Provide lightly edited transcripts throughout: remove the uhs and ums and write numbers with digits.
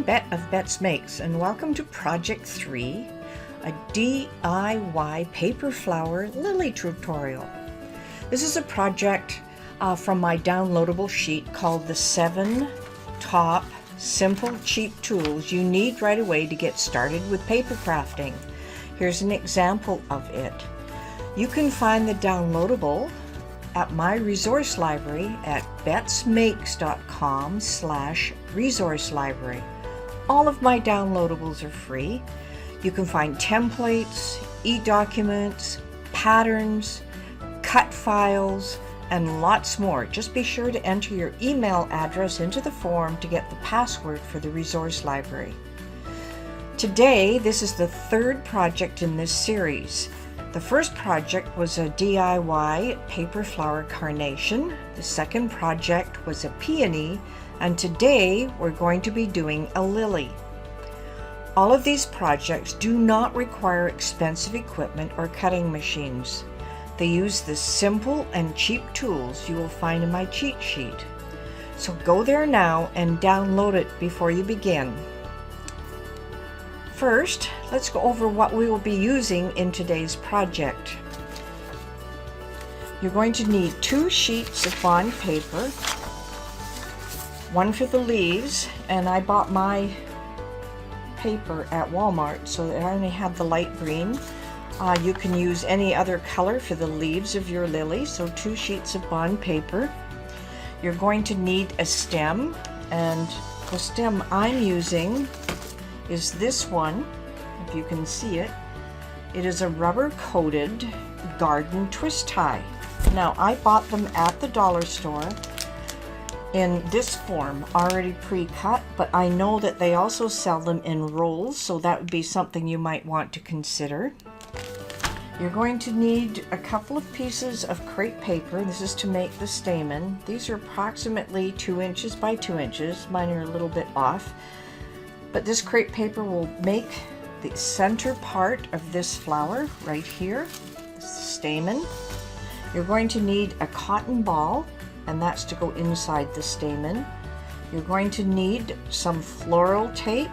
I'm Bet of Bet's Makes, and welcome to Project 3, a DIY paper flower lily tutorial. This is a project from my downloadable sheet called the 7 Top Simple Cheap Tools You Need Right Away to Get Started with Paper Crafting. Here's an example of it. You can find the downloadable at my resource library at betsmakes.com/resource library. All of my downloadables are free. You can find templates, e-documents, patterns, cut files, and lots more. Just be sure to enter your email address into the form to get the password for the resource library. Today, this is the third project in this series. The first project was a DIY paper flower carnation. The second project was a peony, and today we're going to be doing a lily. All of these projects do not require expensive equipment or cutting machines. They use the simple and cheap tools you will find in my cheat sheet. So go there now and download it before you begin. First, let's go over what we will be using in today's project. You're going to need 2 sheets of bond paper, one for the leaves, and I bought my paper at Walmart so that I only have the light green. You can use any other color for the leaves of your lily, so 2 sheets of bond paper. You're going to need a stem, and the stem I'm using is this one, if you can see it. It is a rubber coated garden twist tie. Now, I bought them at the dollar store in this form, already pre-cut, but I know that they also sell them in rolls, so that would be something you might want to consider. You're going to need a couple of pieces of crepe paper. This is to make the stamen. These are approximately 2 inches by 2 inches. Mine are a little bit off. But this crepe paper will make the center part of this flower right here, this stamen. You're going to need a cotton ball, and that's to go inside the stamen. You're going to need some floral tape.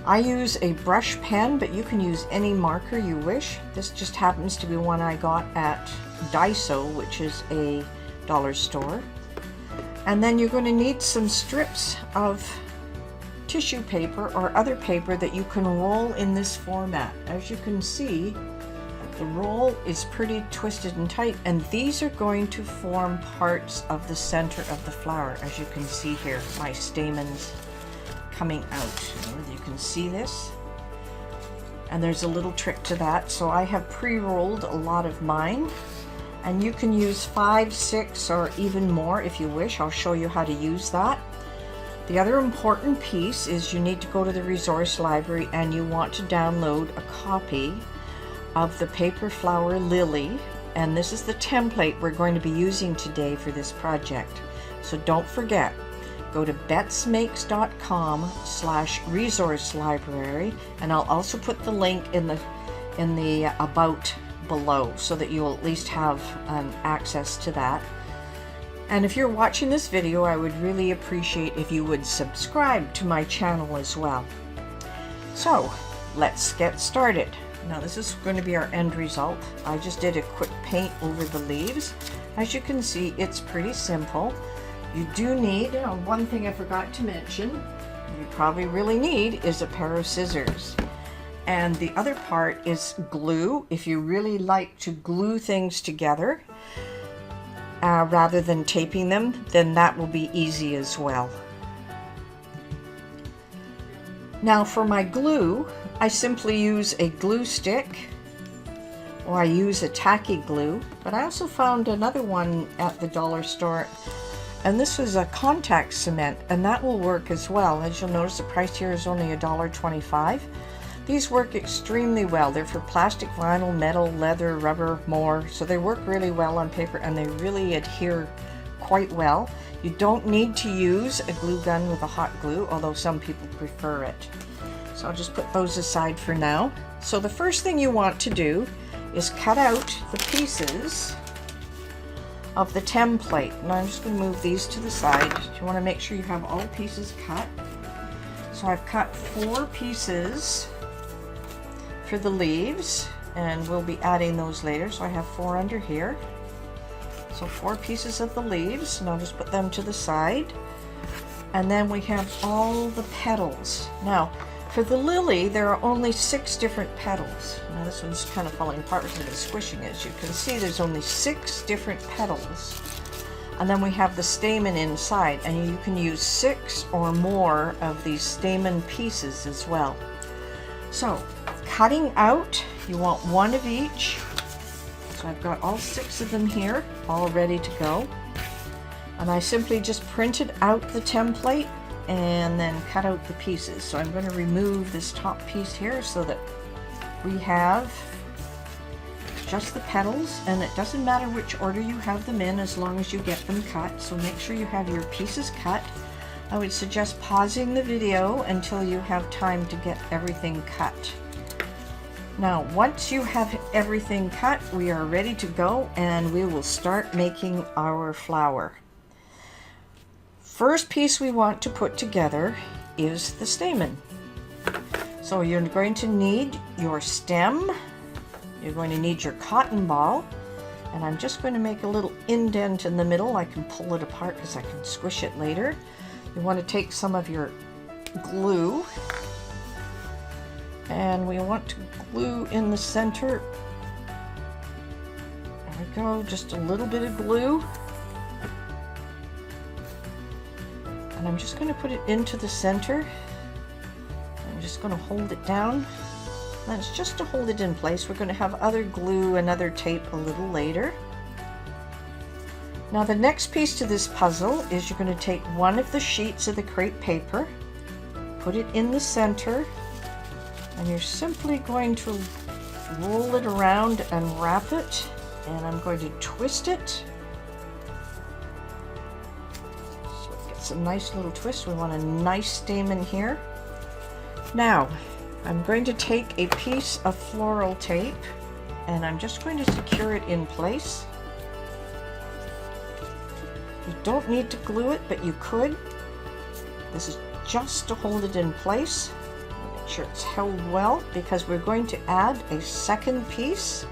I use a brush pen, but you can use any marker you wish. This just happens to be one I got at Daiso, which is a dollar store. And then you're going to need some strips of tissue paper or other paper that you can roll in this format. As you can see, the roll is pretty twisted and tight, and these are going to form parts of the center of the flower. As you can see here, my stamens coming out. You can see this, and there's a little trick to that. So I have pre-rolled a lot of mine, and you can use 5, 6, or even more if you wish. I'll show you how to use that. The other important piece is you need to go to the resource library and you want to download a copy of the paper flower lily, and this is the template we're going to be using today for this project. So don't forget, go to betsmakes.com/resource library, and I'll also put the link in the about below so that you'll at least have access to that. And if you're watching this video, I would really appreciate if you would subscribe to my channel as well. So let's get started. Now, this is going to be our end result. I just did a quick paint over the leaves. As you can see, it's pretty simple. You do need, one thing I forgot to mention, you probably really need, is a pair of scissors. And the other part is glue. If you really like to glue things together rather than taping them, then that will be easy as well. Now, for my glue, I simply use a glue stick, or I use a tacky glue, but I also found another one at the dollar store, and this was a contact cement, and that will work as well. As you'll notice, the price here is only $1.25. These work extremely well. They're for plastic, vinyl, metal, leather, rubber, more, so they work really well on paper, and they really adhere quite well. You don't need to use a glue gun with a hot glue, although some people prefer it. So I'll just put those aside for now. So the first thing you want to do is cut out the pieces of the template. Now I'm just going to move these to the side. You want to make sure you have all pieces cut. So I've cut 4 pieces for the leaves, and we'll be adding those later. So I have 4 under here. So 4 pieces of the leaves, and I'll just put them to the side. And then we have all the petals. Now, for the lily, there are only 6 different petals. Now this one's kind of falling apart because it's squishing. As you can see, there's only 6 different petals. And then we have the stamen inside, and you can use 6 or more of these stamen pieces as well. So, cutting out, you want 1 of each. So I've got all 6 of them here, all ready to go. And I simply just printed out the template and then cut out the pieces. So I'm going to remove this top piece here so that we have just the petals, and it doesn't matter which order you have them in as long as you get them cut. So make sure you have your pieces cut. I would suggest pausing the video until you have time to get everything cut. Now once you have everything cut, we are ready to go, and we will start making our flower. First piece we want to put together is the stamen. So you're going to need your stem, you're going to need your cotton ball, and I'm just going to make a little indent in the middle. I can pull it apart because I can squish it later. You want to take some of your glue, and we want to glue in the center. There we go, just a little bit of glue. And I'm just going to put it into the center. I'm just going to hold it down. That's just to hold it in place. We're going to have other glue and other tape a little later. Now the next piece to this puzzle is you're going to take one of the sheets of the crepe paper, put it in the center, and you're simply going to roll it around and wrap it, and I'm going to twist it. So it gets a nice little twist. We want a nice stamen here. Now I'm going to take a piece of floral tape, and I'm just going to secure it in place. You don't need to glue it, but you could. This is just to hold it in place. Make sure it's held well, because we're going to add a second piece.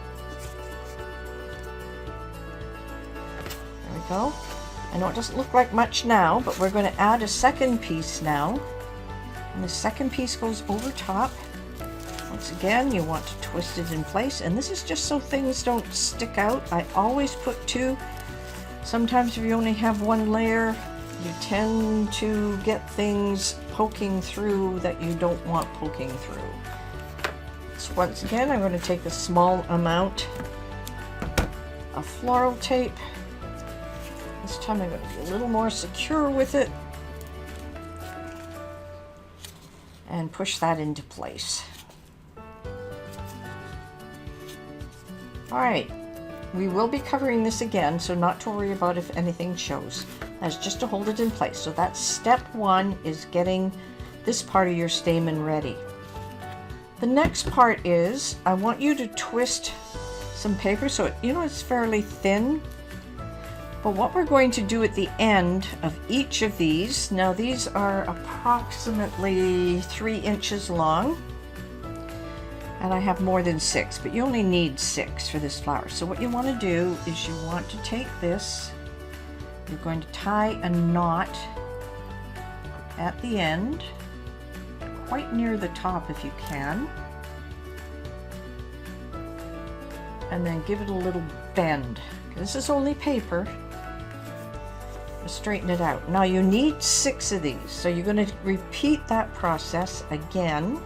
There we go. I know it doesn't look like much now, but we're going to add a second piece now. And the second piece goes over top. Once again, you want to twist it in place, and this is just so things don't stick out. I always put 2. Sometimes if you only have 1 layer, you tend to get things poking through that you don't want poking through. So once again, I'm going to take a small amount of floral tape. This time I'm going to be a little more secure with it, and push that into place. Alright, we will be covering this again, so not to worry about if anything shows. That's just to hold it in place. So that's step 1, is getting this part of your stamen ready. The next part is, I want you to twist some paper so it, it's fairly thin. But what we're going to do at the end of each of these, now these are approximately 3 inches long, and I have more than 6, but you only need 6 for this flower. So what you want to do is you want to take this, you're going to tie a knot at the end, quite near the top if you can, and then give it a little bend. This is only paper. Straighten it out. Now you need 6 of these, so you're going to repeat that process again.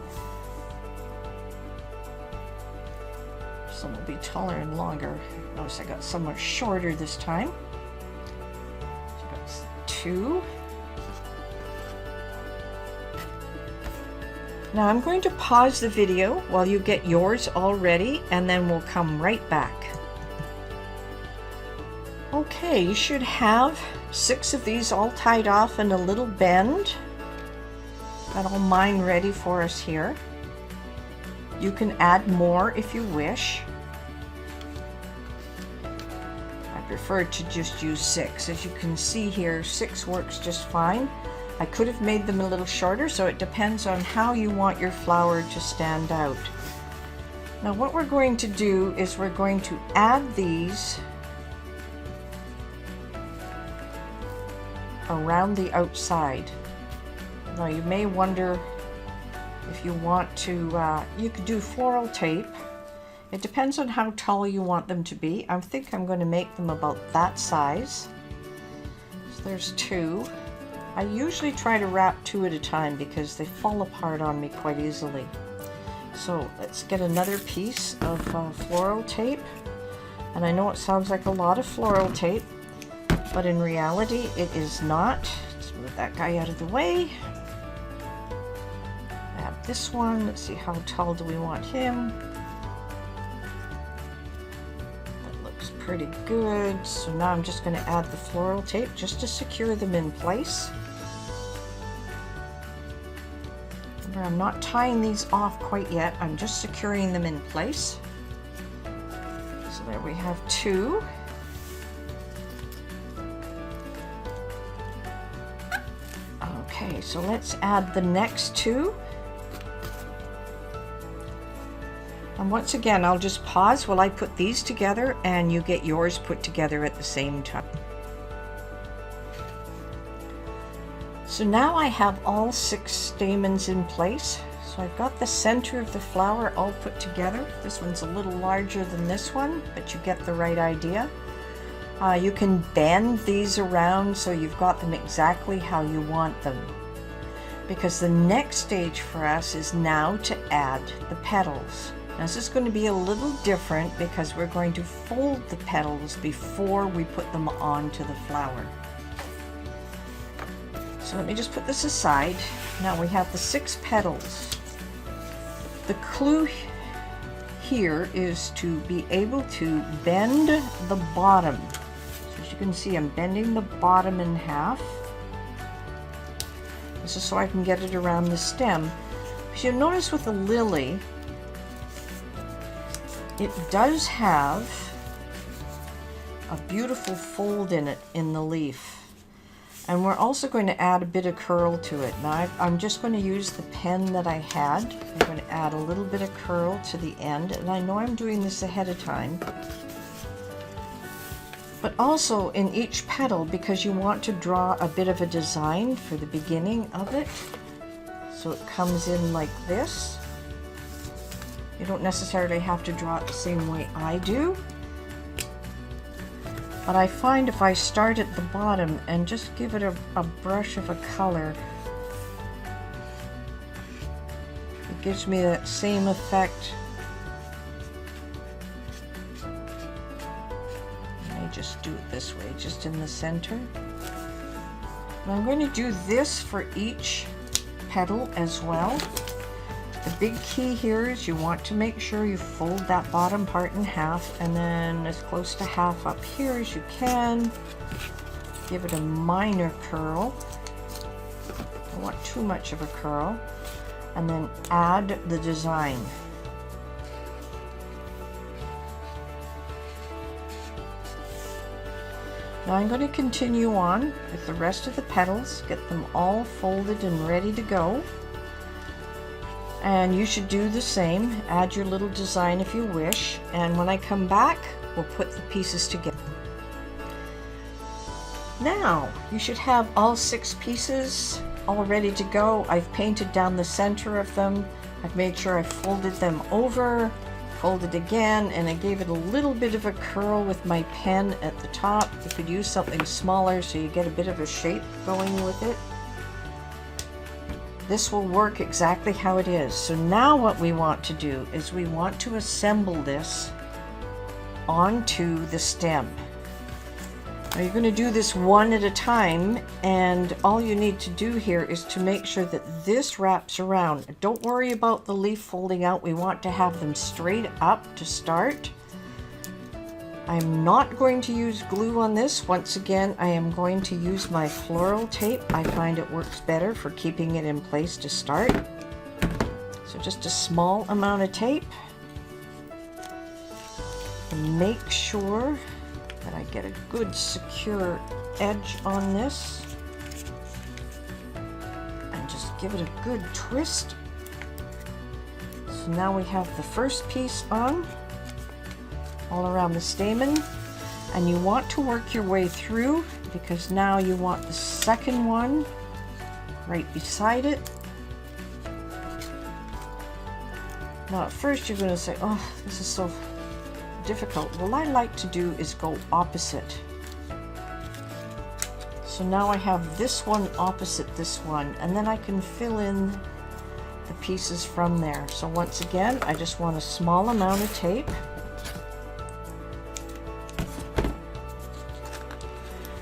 Some will be taller and longer. Notice I got some are shorter this time. So that's 2. Now I'm going to pause the video while you get yours all ready, and then we'll come right back. Okay, you should have 6 of these all tied off in a little bend. Got all mine ready for us here. You can add more if you wish. I prefer to just use 6. As you can see here, 6 works just fine. I could have made them a little shorter, so it depends on how you want your flower to stand out. Now what we're going to do is we're going to add these around the outside. Now you may wonder if you want to, you could do floral tape. It depends on how tall you want them to be. I think I'm going to make them about that size. So there's 2. I usually try to wrap 2 at a time because they fall apart on me quite easily. So let's get another piece of floral tape. And I know it sounds like a lot of floral tape, but in reality it is not. Let's move that guy out of the way. Add this one. Let's see, how tall do we want him? That looks pretty good. So now I'm just going to add the floral tape just to secure them in place. I'm not tying these off quite yet. I'm just securing them in place. So there we have 2. Okay, so let's add the next 2. And once again, I'll just pause while I put these together and you get yours put together at the same time. So now I have all 6 stamens in place. So I've got the center of the flower all put together. This one's a little larger than this one, but you get the right idea. You can bend these around so you've got them exactly how you want them. Because the next stage for us is now to add the petals. Now this is going to be a little different because we're going to fold the petals before we put them onto the flower. So let me just put this aside. Now we have the 6 petals. The clue here is to be able to bend the bottom. So as you can see, I'm bending the bottom in half. This is so I can get it around the stem. Because you'll notice with the lily, it does have a beautiful fold in it in the leaf. And we're also going to add a bit of curl to it. Now I'm just going to use the pen that I had. I'm going to add a little bit of curl to the end. And I know I'm doing this ahead of time. But also in each petal, because you want to draw a bit of a design for the beginning of it. So it comes in like this. You don't necessarily have to draw it the same way I do. But I find if I start at the bottom and just give it a brush of a color, it gives me that same effect. Let me just do it this way, just in the center. And I'm going to do this for each petal as well. The big key here is you want to make sure you fold that bottom part in half and then as close to half up here as you can. Give it a minor curl. Don't want too much of a curl. And then add the design. Now I'm going to continue on with the rest of the petals, get them all folded and ready to go. And you should do the same. Add your little design if you wish. And when I come back, we'll put the pieces together. Now, you should have all 6 pieces all ready to go. I've painted down the center of them. I've made sure I folded them over, folded again, and I gave it a little bit of a curl with my pen at the top. You could use something smaller so you get a bit of a shape going with it. This will work exactly how it is. So now what we want to do is we want to assemble this onto the stem. Now you're going to do this one at a time, and all you need to do here is to make sure that this wraps around. Don't worry about the leaf folding out. We want to have them straight up to start. I'm not going to use glue on this. Once again, I am going to use my floral tape. I find it works better for keeping it in place to start. So just a small amount of tape. And make sure that I get a good secure edge on this. And just give it a good twist. So now we have the first piece on, all around the stamen. And you want to work your way through, because now you want the second one right beside it. Now at first you're going to say, oh, this is so difficult. What I like to do is go opposite. So now I have this one opposite this one, and then I can fill in the pieces from there. So once again, I just want a small amount of tape.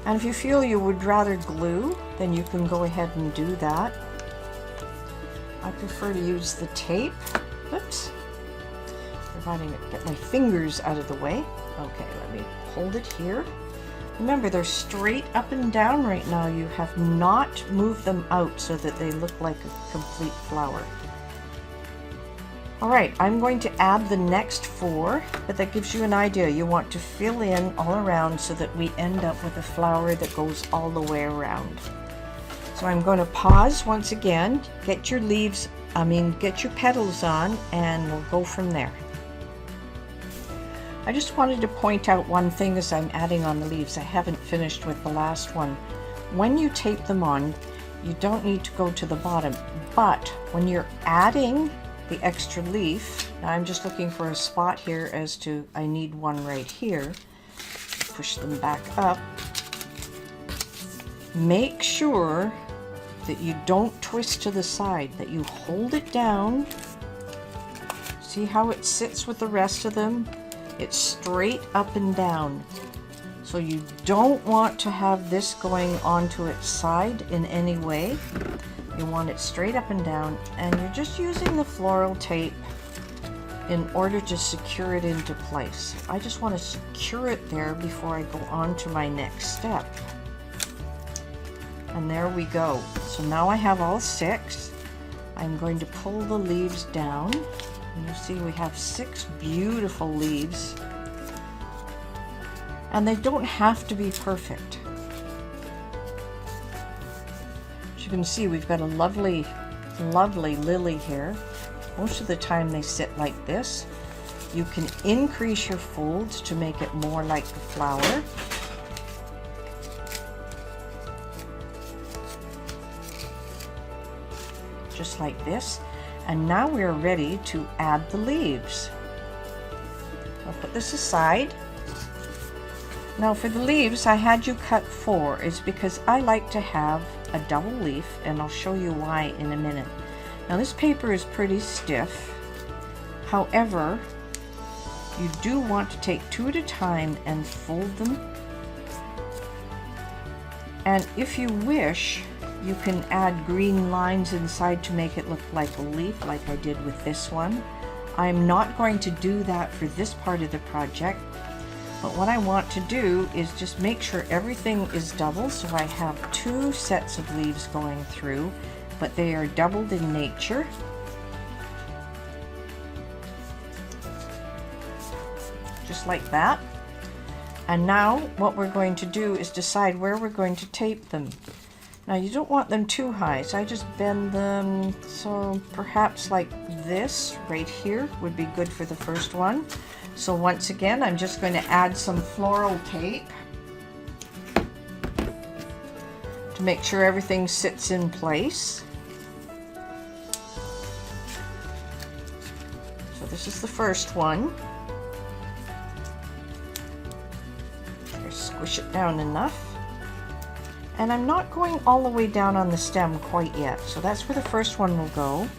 And if you feel you would rather glue, then you can go ahead and do that. I prefer to use the tape. Oops. Providing I get my fingers out of the way. Okay, let me hold it here. Remember, they're straight up and down right now. You have not moved them out so that they look like a complete flower. Alright, I'm going to add the next 4, but that gives you an idea. You want to fill in all around so that we end up with a flower that goes all the way around. So I'm going to pause once again, get your leaves, get your petals on, and we'll go from there. I just wanted to point out one thing as I'm adding on the leaves. I haven't finished with the last one. When you tape them on, you don't need to go to the bottom, but when you're adding the extra leaf, now I'm just looking for a spot here as to, I need one right here. Push them back up. Make sure that you don't twist to the side, that you hold it down. See how it sits with the rest of them? It's straight up and down. So you don't want to have this going onto its side in any way. You want it straight up and down, and you're just using the floral tape in order to secure it into place. I just want to secure it there before I go on to my next step. And there we go. So now I have all 6. I'm going to pull the leaves down, and you see we have 6 beautiful leaves. And they don't have to be perfect. As you can see, we've got a lovely, lovely lily here. Most of the time they sit like this. You can increase your folds to make it more like the flower. Just like this. And now we're ready to add the leaves. I'll put this aside. Now for the leaves, I had you cut 4. It's because I like to have a double leaf, and I'll show you why in a minute. Now this paper is pretty stiff. However, you do want to take 2 at a time and fold them. And if you wish, you can add green lines inside to make it look like a leaf, like I did with this one. I'm not going to do that for this part of the project. But what I want to do is just make sure everything is double, so I have 2 sets of leaves going through, but they are doubled in nature. Just like that. And now what we're going to do is decide where we're going to tape them. Now you don't want them too high, so I just bend them, so perhaps like this right here would be good for the first one. So once again, I'm just going to add some floral tape to make sure everything sits in place. So this is the first one. Just squish it down enough. And I'm not going all the way down on the stem quite yet, so that's where the first one will go.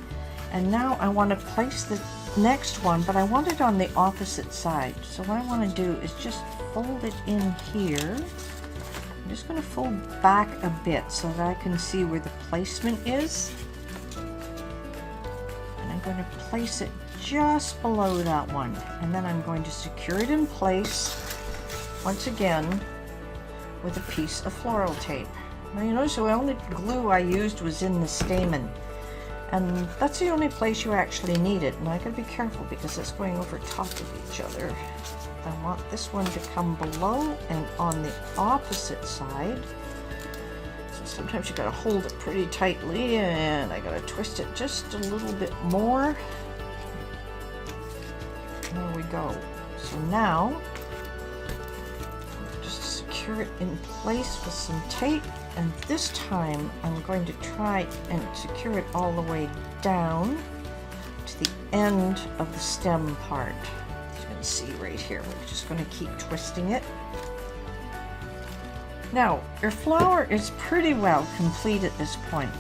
And now I want to place the next one, but I want it on the opposite side. So what I want to do is just fold it in here. I'm just going to fold back a bit so that I can see where the placement is. And I'm going to place it just below that one. And then I'm going to secure it in place once again with a piece of floral tape. Now you notice the only glue I used was in the stamen. And that's the only place you actually need it. And I gotta be careful because it's going over top of each other. I want this one to come below and on the opposite side. So sometimes you gotta hold it pretty tightly, and I gotta twist it just a little bit more. There we go. So now, just secure it in place with some tape, and this time I'm going to try and secure it all the way down to the end of the stem part. You can see right here, we're just going to keep twisting it. Now, your flower is pretty well complete at this point.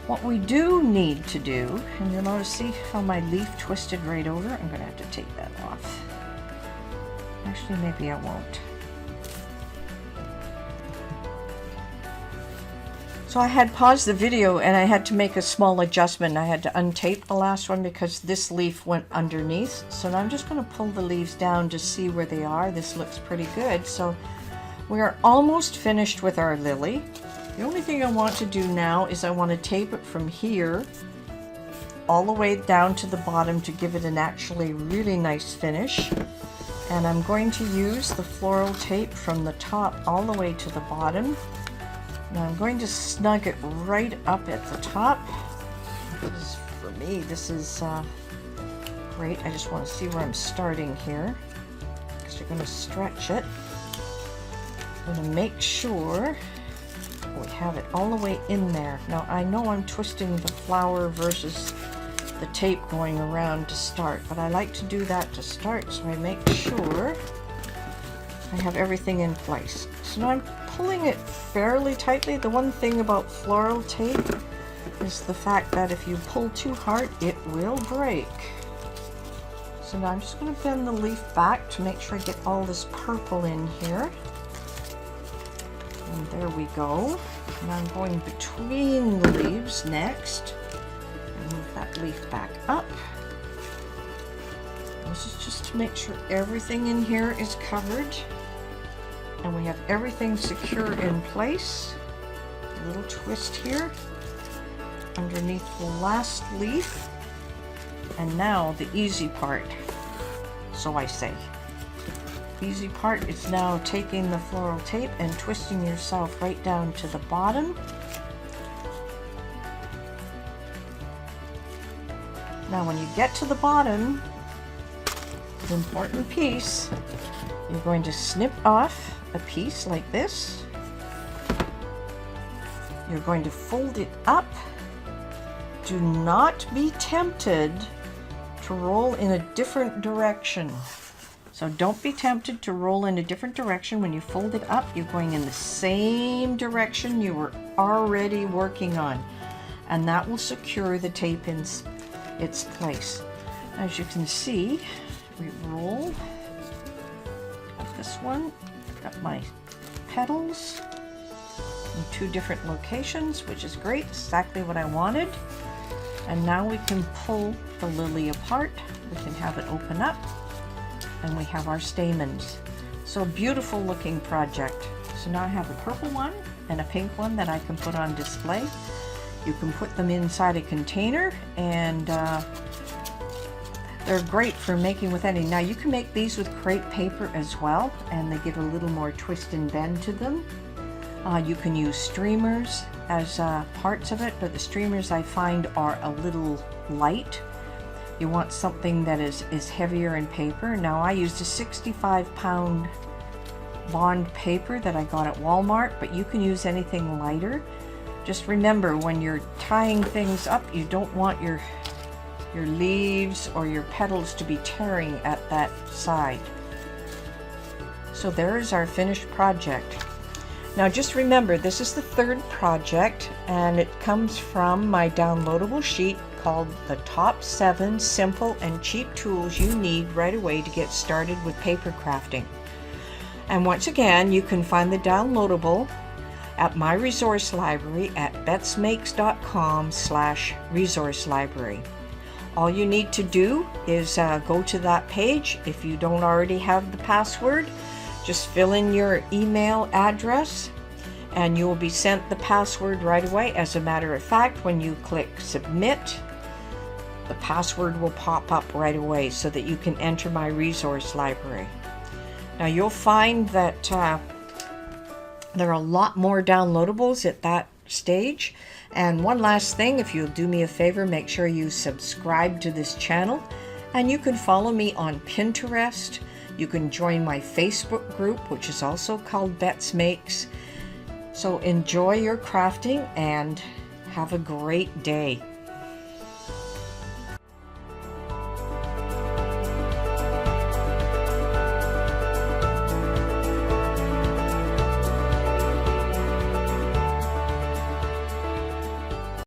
What we do need to do, and you'll notice, see how my leaf twisted right over? I'm going to have to take that off. Actually, maybe I won't. So I had paused the video and I had to make a small adjustment. I had to untape the last one because this leaf went underneath. So now I'm just going to pull the leaves down to see where they are. This looks pretty good. So we are almost finished with our lily. The only thing I want to do now is I want to tape it from here all the way down to the bottom to give it an actually really nice finish. And I'm going to use the floral tape from the top all the way to the bottom. And I'm going to snug it right up at the top. Because for me, this is great. I just want to see where I'm starting here, because you're going to stretch it. I'm going to make sure we have it all the way in there. Now I know I'm twisting the flower versus the tape going around to start, but I like to do that to start, so I make sure I have everything in place. So now I'm pulling it fairly tightly. The one thing about floral tape is the fact that if you pull too hard, it will break. So now I'm just going to bend the leaf back to make sure I get all this purple in here. And there we go. Now I'm going between the leaves next. Move that leaf back up. This is just to make sure everything in here is covered and we have everything secure in place. A little twist here underneath the last leaf, and now the easy part, so I say. The easy part is now taking the floral tape and twisting yourself right down to the bottom. Now when you get to the bottom, the important piece, you're going to snip off a piece like this. You're going to fold it up. Do not be tempted to roll in a different direction. So don't be tempted to roll in a different direction. When you fold it up, you're going in the same direction you were already working on, and that will secure the tape in its place. As you can see, we roll. Got this one. Got my petals in two different locations, which is great. Exactly what I wanted. And now we can pull the lily apart. We can have it open up, and we have our stamens. So beautiful looking project. So now I have a purple one and a pink one that I can put on display. You can put them inside a container, and they're great for making with any. Now you can make these with crepe paper as well, and they give a little more twist and bend to them. You can use streamers as parts of it, but the streamers I find are a little light. You want something that is heavier in paper. Now I used a 65-pound bond paper that I got at Walmart, but you can use anything lighter. Just remember, when you're tying things up, you don't want your leaves or your petals to be tearing at that side. So there is our finished project. Now just remember, this is the third project, and it comes from my downloadable sheet called The Top 7 Simple and Cheap Tools You Need Right Away to Get Started with Paper Crafting. And once again, you can find the downloadable at my resource library at betsmakes.com/resource library. All you need to do is go to that page. If you don't already have the password, just fill in your email address and you will be sent the password right away. As a matter of fact, when you click submit, the password will pop up right away so that you can enter my resource library. Now you'll find that there are a lot more downloadables at that stage. And one last thing, if you'll do me a favor, make sure you subscribe to this channel. And you can follow me on Pinterest. You can join my Facebook group, which is also called Bets Makes. So enjoy your crafting and have a great day.